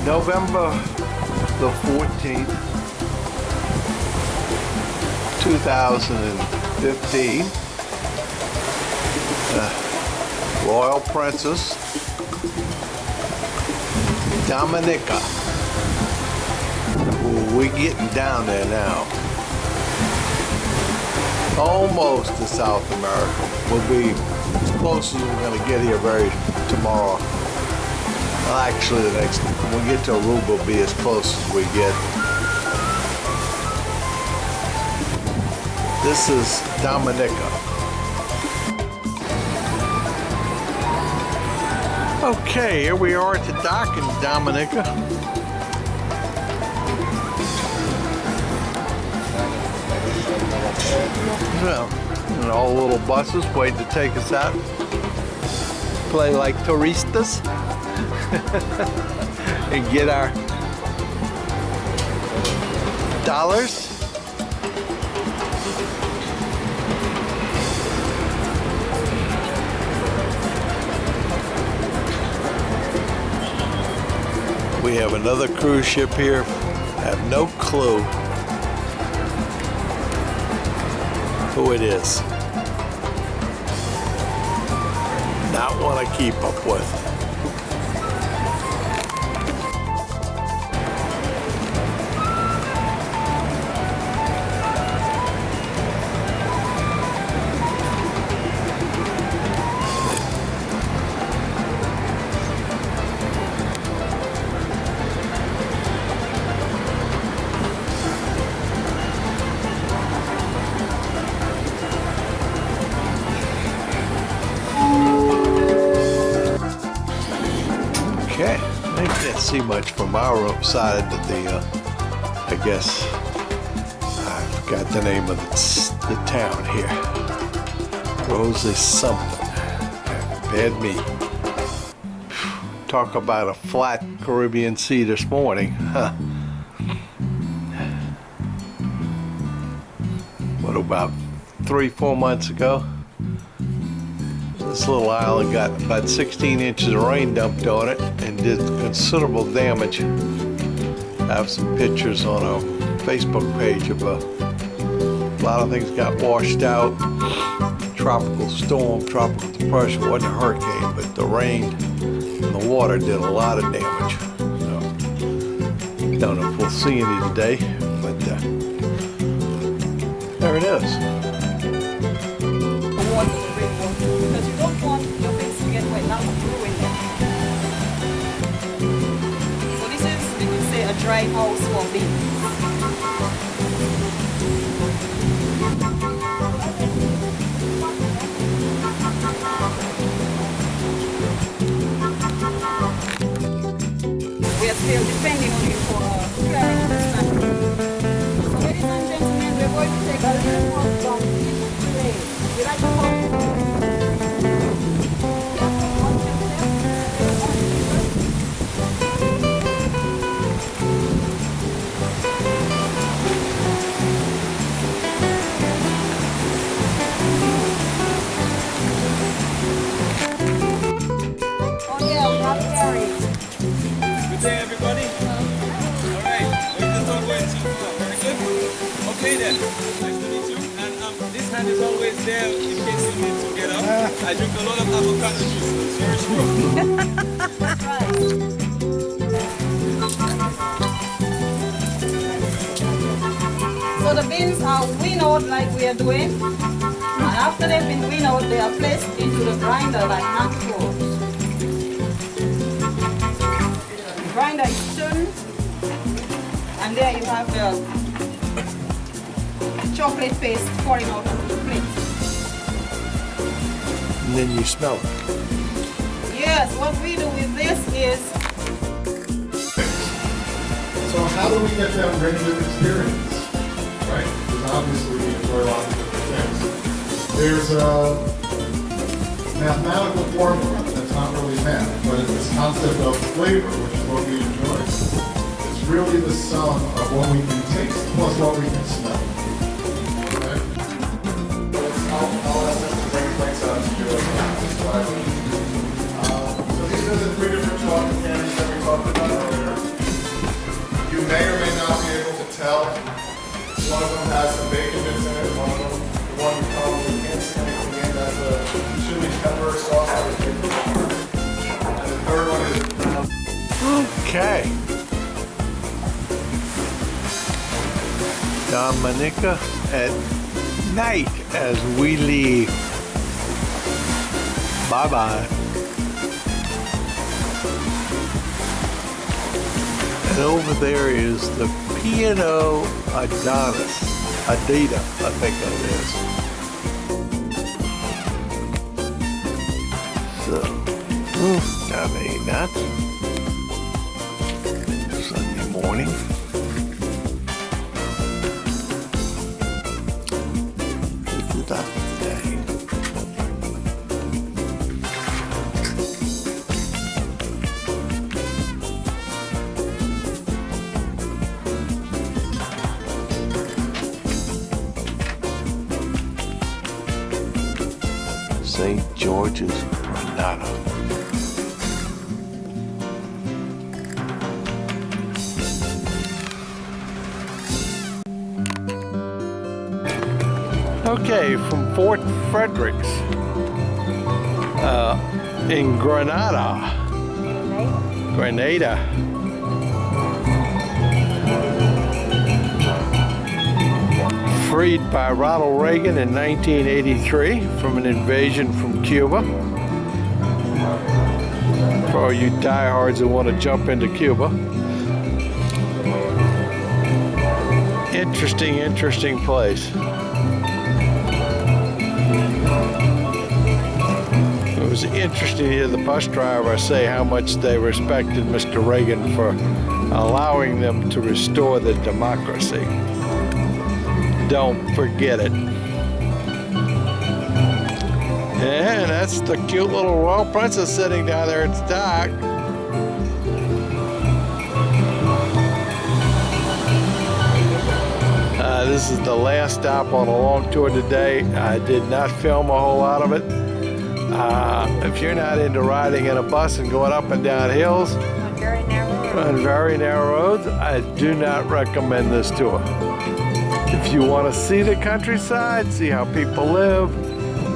November the 14th, 2015. Royal Princess Dominica. We're getting down there now. Almost to South America. We'll be as close as we're going to get here tomorrow. Well, actually, when we get to Aruba, we'll be as close as we get. This is Dominica. Okay, here we are at the dock in Dominica. Well, and all the little buses waiting to take us out. Play like touristas. And get our dollars. We have another cruise ship here. I have no clue who it is. Not one to keep up with. Okay, I can't see much from our side of the, I guess, I forgot the name of the town here. Rose is something. Bad me. Talk about a flat Caribbean Sea this morning, huh? What, about 3-4 months ago? This little island got about 16 inches of rain dumped on it and did considerable damage. I have some pictures on our Facebook page of a lot of things got washed out. Tropical storm, tropical depression, wasn't a hurricane, but the rain and the water did a lot of damage. So, don't know if we'll see any today, but there it is. Because you don't want your things to get wet, not ruin them. So this is, we could say, a dry house for beans. We are still depending on you for clearing this country. So ladies and gentlemen, we're going to take a little walk down today. We like to walk. Good day, everybody. All right, where's the talk going so far? Very good. Okay then. Nice to meet you. And this hand is always there in case you need to get up. I drink a lot of avocado juice. It's very strong. That's right. So the beans are winnowed like we are doing. And after they've been winnowed, they are placed into the grinder like nachos. Grinder is turned, and there you have the chocolate paste pouring out of the plate. And then you smell it. Yes, what we do with this is... So how do we get that range of experience, right? Because obviously we enjoy a lot of different things. There's a mathematical formula that's not really math, but it's this concept of flavor, which is what we enjoy. It's really the sum of what we can taste plus what we can smell. Right? I'll ask them to bring plates out to do it. So these are the 3 different talked about earlier. You may or may not be able to tell. One of them has some bacon bits in it. One of them, the one you probably can't see anything in, that's a chili pepper sauce that was made from corn. And the third one is brown. Okay. Dominica at night as we leave. Bye-bye. And over there is the Piano Adonis. Adida, I think it is. So, I mean, that's Sunday morning. This is us today. St. George's, Grenada. Okay, from Fort Fredericks in Grenada. Grenada. Freed by Ronald Reagan in 1983 from an invasion from Cuba. For all you diehards who want to jump into Cuba. Interesting place. It was interesting to hear the bus driver say how much they respected Mr. Reagan for allowing them to restore the democracy. Don't forget it. And that's the cute little royal princess sitting down there. It's dark. This is the last stop on a long tour today. I did not film a whole lot of it. If you're not into riding in a bus and going up and down hills on very narrow roads, I do not recommend this tour. If you want to see the countryside, see how people live,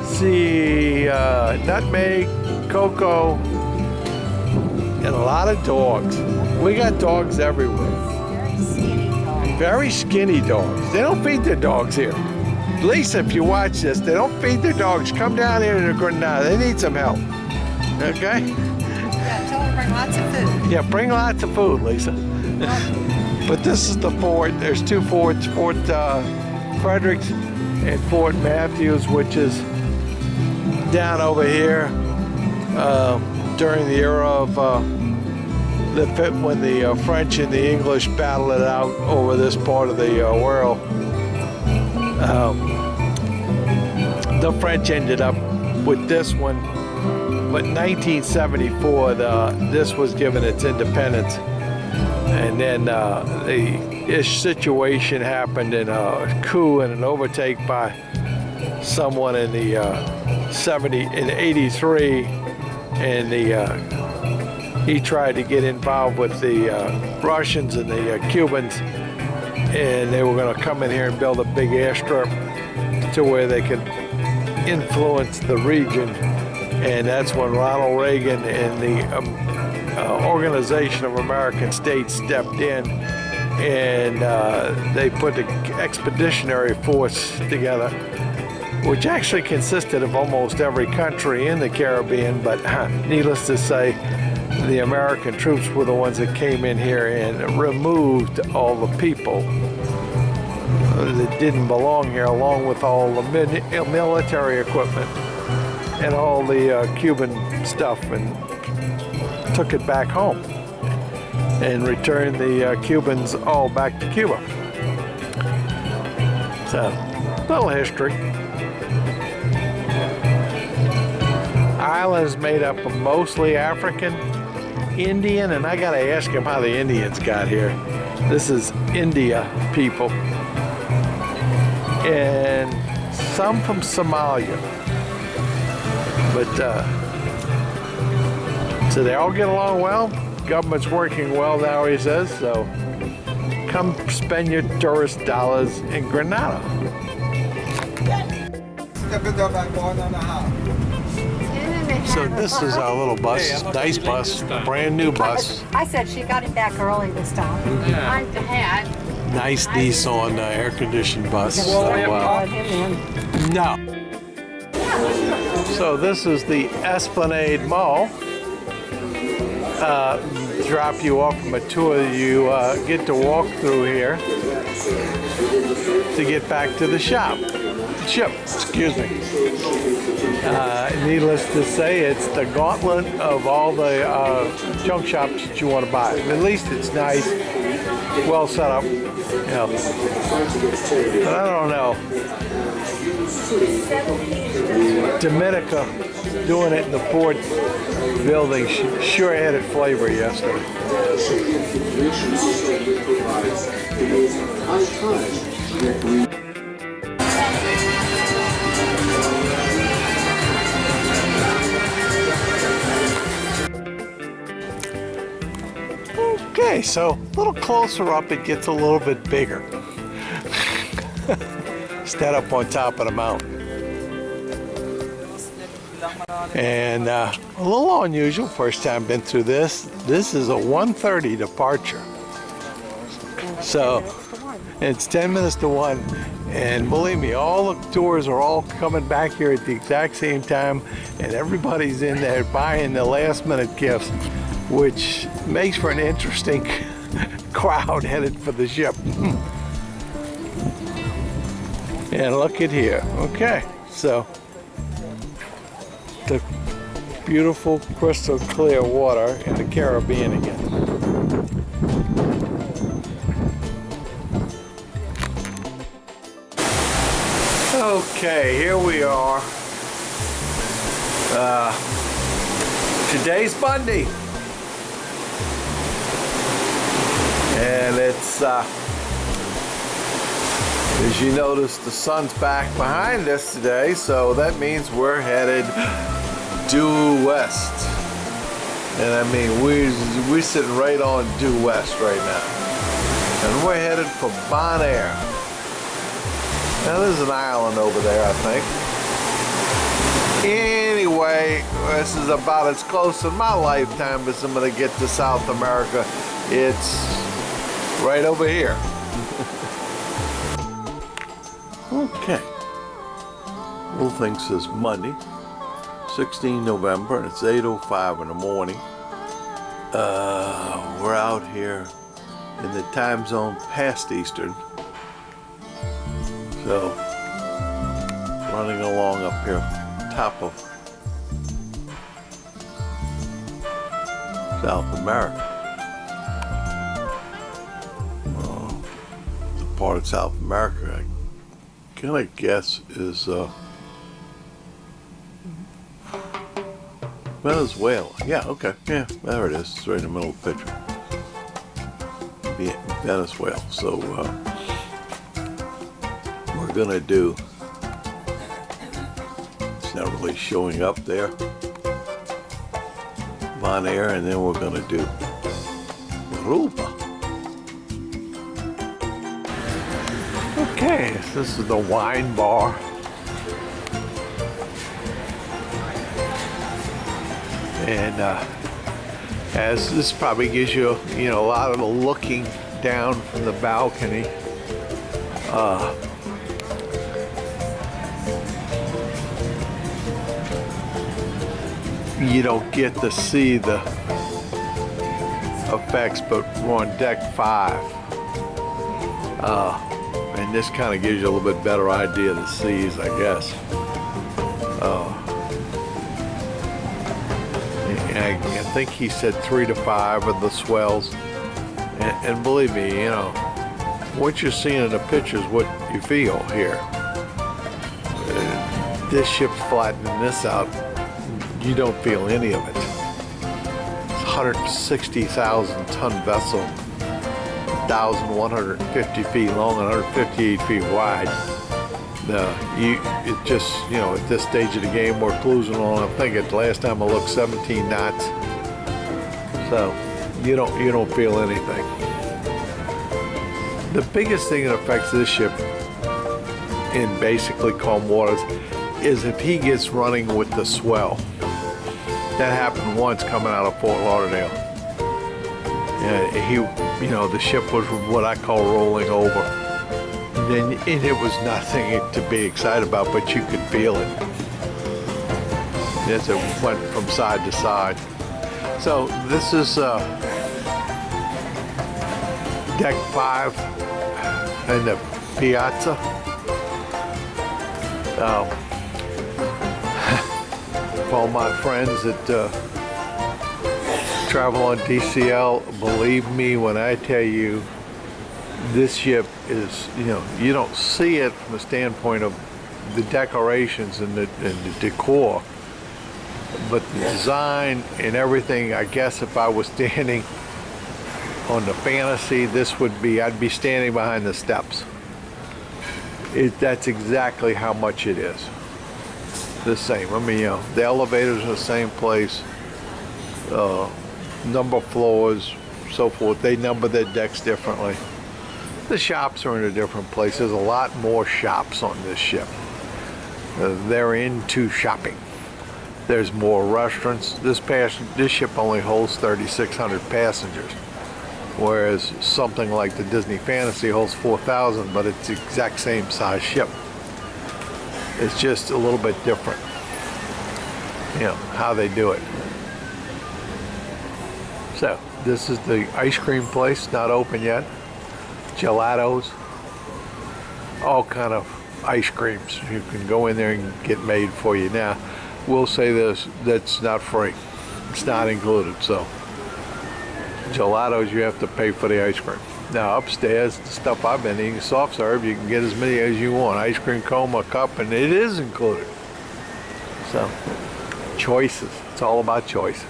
see nutmeg, cocoa, and a lot of dogs. We got dogs everywhere. Very skinny dogs. They don't feed their dogs here. Lisa, if you watch this, they don't feed their dogs. Come down here to Grenada. They need some help. Okay? Yeah, tell them to bring lots of food. Yeah, bring lots of food, Lisa. But this is the fort. There's two forts, Fort Fredericks and Fort Matthews, which is down over here during the era of when the French and the English battled it out over this part of the world. The French ended up with this one, but in 1974, this was given its independence. And then the situation happened in a coup and an overtake by someone in the 83, and he tried to get involved with the Russians and the Cubans, and they were going to come in here and build a big airstrip to where they could influence the region. And that's when Ronald Reagan and the Organization of American States stepped in, and they put the Expeditionary Force together, which actually consisted of almost every country in the Caribbean, but needless to say, the American troops were the ones that came in here and removed all the people that didn't belong here, along with all the military equipment and all the Cuban stuff, and took it back home and returned the Cubans all back to Cuba. So, little history. Ireland is made up of mostly African, Indian, and I gotta ask him how the Indians got here. This is India people. And some from Somalia. But, so they all get along well. government's working well now, he says, so come spend your tourist dollars in Grenada. So this is our little bus, nice bus, brand new bus. I said she got it back early this time. I had. Nice Nissan air-conditioned bus. So, no. So this is the Esplanade Mall. Drop you off from a tour. You get to walk through here to get back to the ship, excuse me. Needless to say, it's the gauntlet of all the junk shops that you want to buy. At least it's nice, well set up. Yeah. But I don't know. Dominica doing it in the Ford building sure added flavor yesterday. Okay, so a little closer up, it gets a little bit bigger. Stand up on top of the mountain. And a little unusual, first time been through this. This is a 1:30 departure. So it's 10 minutes to 1. And believe me, all the tours are all coming back here at the exact same time. And everybody's in there buying the last minute gifts, which makes for an interesting crowd headed for the ship. And look at here. Okay, so the beautiful crystal clear water in the Caribbean again. Okay, here we are. Today's Monday. And it's, as you notice, the sun's back behind us today, so that means we're headed due west. And I mean, we're sitting right on due west right now. And we're headed for Bonaire. Now there's an island over there, I think. Anyway, this is about as close in my lifetime as I'm gonna get to South America. It's right over here. Okay. Little thing says Monday, 16 November, and it's 8:05 in the morning. We're out here in the time zone past Eastern. So, running along up here, top of South America. The part of South America I kind of guess is Venezuela. Yeah, okay. Yeah, there it is. It's right in the middle of the picture. Venezuela. So, we're gonna do, it's not really showing up there, Bonaire, and then we're gonna do Aruba. Okay, this is the wine bar. And as this probably gives you, a lot of the looking down from the balcony. You don't get to see the effects, but we're on deck 5. And this kind of gives you a little bit better idea of the seas, I guess. I think he said 3 to 5 of the swells. And believe me, what you're seeing in the picture is what you feel here. This ship's flattening this out. You don't feel any of it. It's a 160,000 ton vessel, 1,150 feet long and 158 feet wide. It just, at this stage of the game, we're cruising on, I think last time I looked, 17 knots. So, You don't feel anything. The biggest thing that affects this ship in basically calm waters is if he gets running with the swell. That happened once coming out of Fort Lauderdale. Yeah, the ship was what I call rolling over. And it was nothing to be excited about, but you could feel it as it went from side to side. So this is deck 5 and the piazza. For all my friends that travel on DCL, believe me when I tell you, this ship is, you don't see it from the standpoint of the decorations and the decor, but the design and everything. I guess if I was standing on the Fantasy, I'd be standing behind the steps. That's exactly how much it is. The same. I mean, the elevators are the same place, number of floors, so forth. They number their decks differently. The shops are in a different place. There's a lot more shops on this ship. They're into shopping. There's more restaurants. This ship only holds 3,600 passengers, whereas something like the Disney Fantasy holds 4,000, but it's the exact same size ship. It's just a little bit different, how they do it. So this is the ice cream place, not open yet. Gelatos, all kind of ice creams. You can go in there and get made for you. Now, we'll say this, that's not free. It's not included, so gelatos, you have to pay for the ice cream. Now upstairs, the stuff I've been eating, soft serve, you can get as many as you want. Ice cream cone, a cup, and it is included. So, choices. It's all about choices.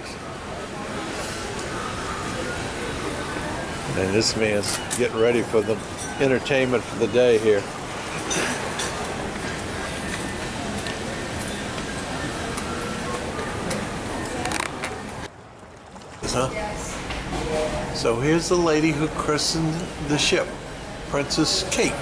And this man's getting ready for the entertainment for the day here. Huh? So here's the lady who christened the ship, Princess Kate.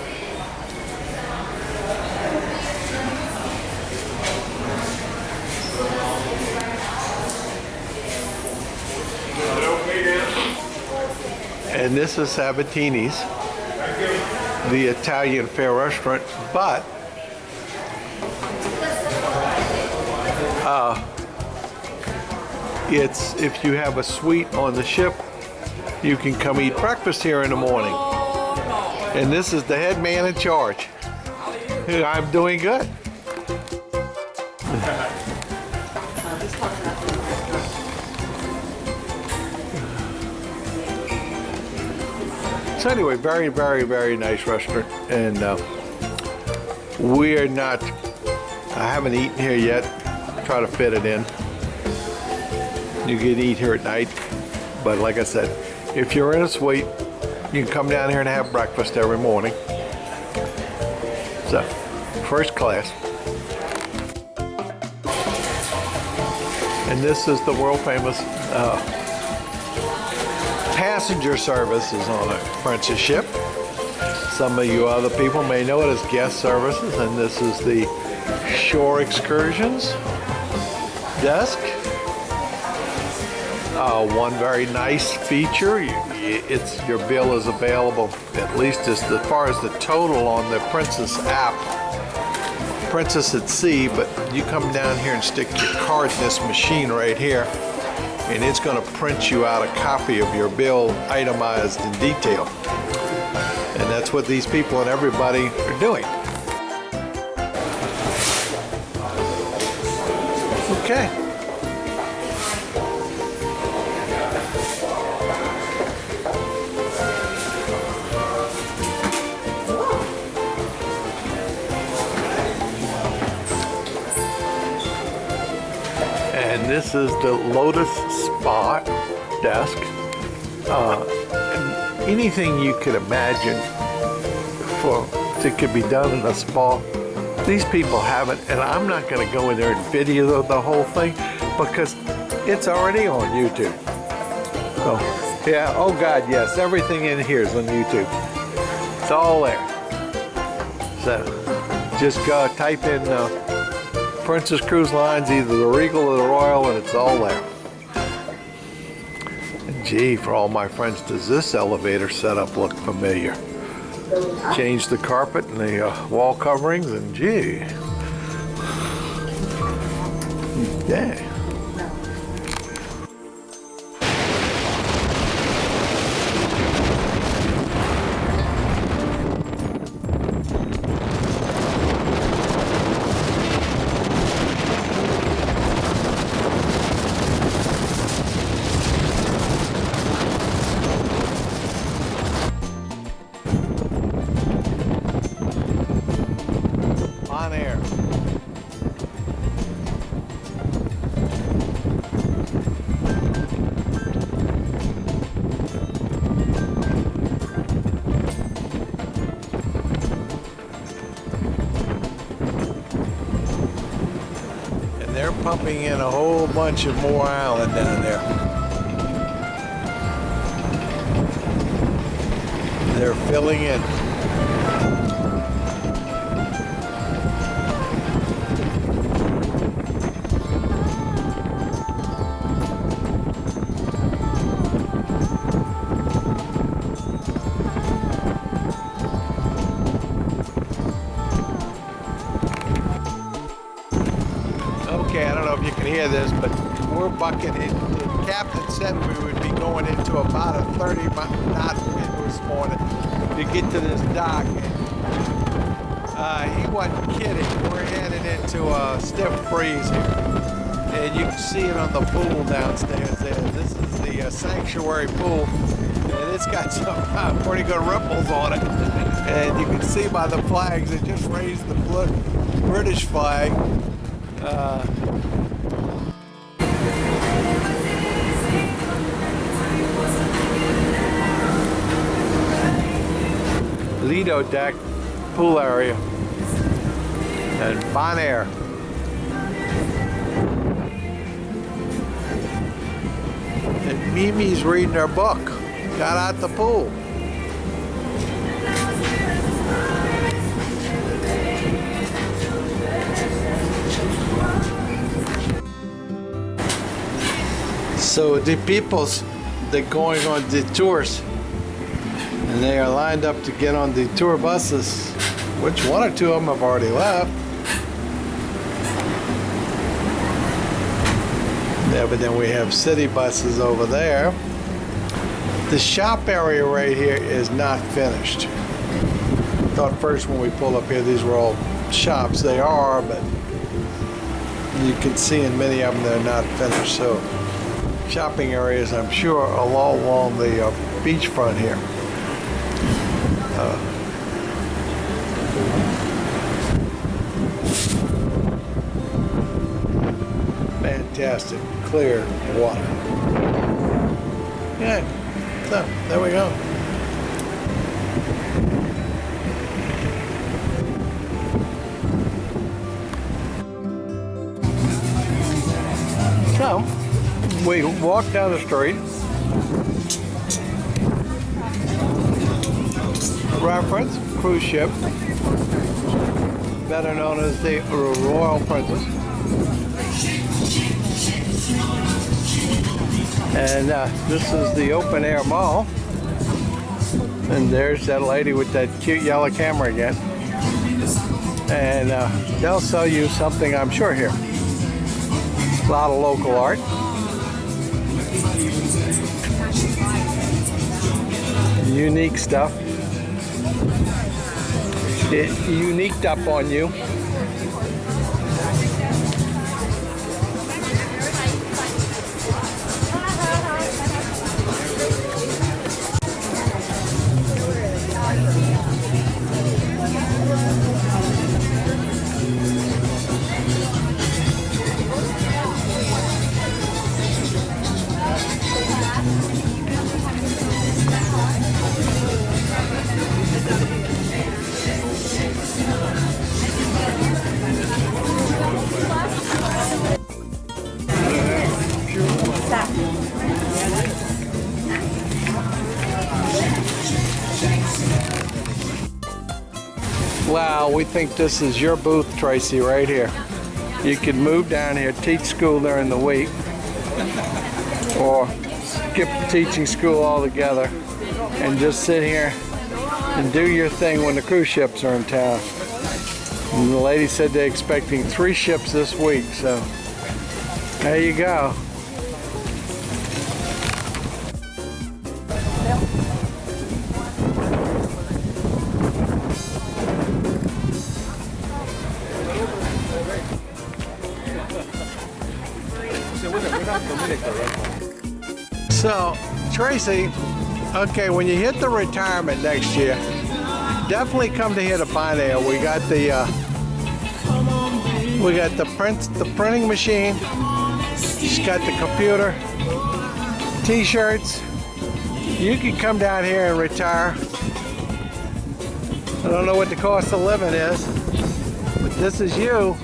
And this is Sabatini's, the Italian fare restaurant, but it's, if you have a suite on the ship, you can come eat breakfast here in the morning. And this is the head man in charge. I'm doing good. So anyway, very, very, very nice restaurant. And we're not, I haven't eaten here yet. Try to fit it in. You can eat here at night. But like I said, if you're in a suite, you can come down here and have breakfast every morning. So, first class. And this is the world famous passenger services on a Princess ship. Some of you other people may know it as guest services, and this is the shore excursions desk. One very nice feature, your bill is available, at least as far as the total on the Princess app, Princess at Sea, but you come down here and stick your card in this machine right here, and it's going to print you out a copy of your bill itemized in detail. And that's what these people and everybody are doing. Okay. And this is the Lotus Spa desk. Anything you could imagine that could be done in a spa, these people have it, and I'm not going to go in there and video the whole thing because it's already on YouTube. So Yeah, oh God, yes. Everything in here is on YouTube. It's all there. So just go type in Princess Cruise Lines, either the Regal or the Royal, and it's all there. And gee, for all my friends, does this elevator setup look familiar? Changed the carpet and the wall coverings, and gee. Yeah. Bonaire. And they're pumping in a whole bunch of more island down there. They're filling in. Okay, I don't know if you can hear this, but we're bucking in. The captain said we would be going into about a 30-knot wind this morning to get to this dock. He wasn't kidding. We're heading into a stiff breeze here. And you can see it on the pool downstairs there. This is the sanctuary pool. And it's got some pretty good ripples on it. And you can see by the flags, it just raised the British flag. Lido deck, pool area, and Bonaire. And Mimi's reading her book, got out the pool. So the peoples, they're going on detours, and they are lined up to get on the tour buses, which one or two of them have already left. Yeah, but then we have city buses over there. The shop area right here is not finished. Thought first when we pulled up here these were all shops. They are, but you can see in many of them they're not finished. So shopping areas, I'm sure, are all along the beachfront here. Fantastic, clear water. Yeah, so there we go. So, we walk down the street. Reference, cruise ship, better known as the Royal Princess. And this is the open air mall. And there's that lady with that cute yellow camera again. And they'll sell you something, I'm sure, here. A lot of local art. Unique stuff. It uniqued up on you. Wow, we think this is your booth, Tracy, right here. You can move down here, teach school during the week, or skip teaching school altogether and just sit here and do your thing when the cruise ships are in town. And the lady said they're expecting 3 ships this week, so there you go. So, Tracy, okay, when you hit the retirement next year, definitely come to here to Bonaire. We got the printing machine. She's got the computer, t-shirts. You can come down here and retire. I don't know what the cost of living is, but this is you.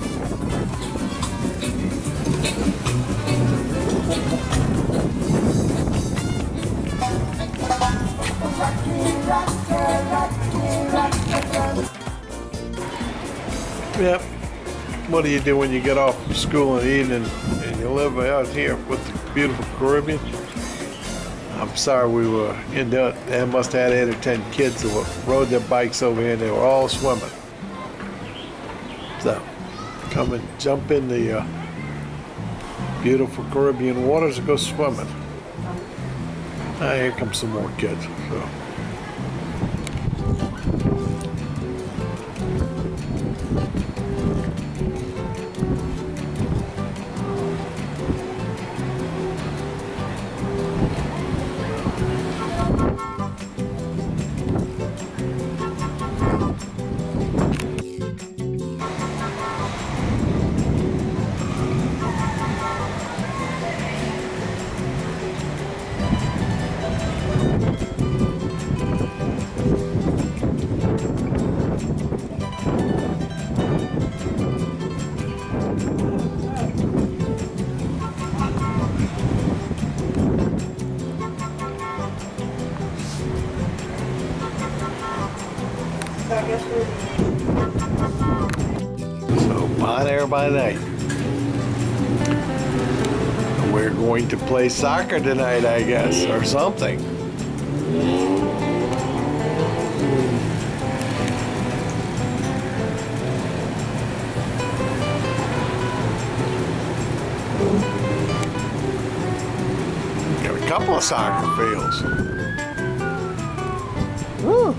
Yep. What do you do when you get off from school in the evening and you live out here with the beautiful Caribbean? I'm sorry we were in there. They must have had 8 or 10 kids that rode their bikes over here and they were all swimming. So, come and jump in the beautiful Caribbean waters and go swimming. Ah, here come some more kids. So. So, Bonaire by night. We're going to play soccer tonight, I guess, or something. Got a couple of soccer fields. Woo!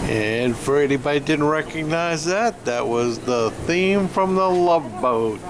And for anybody who didn't recognize that, that was the theme from the Love Boat.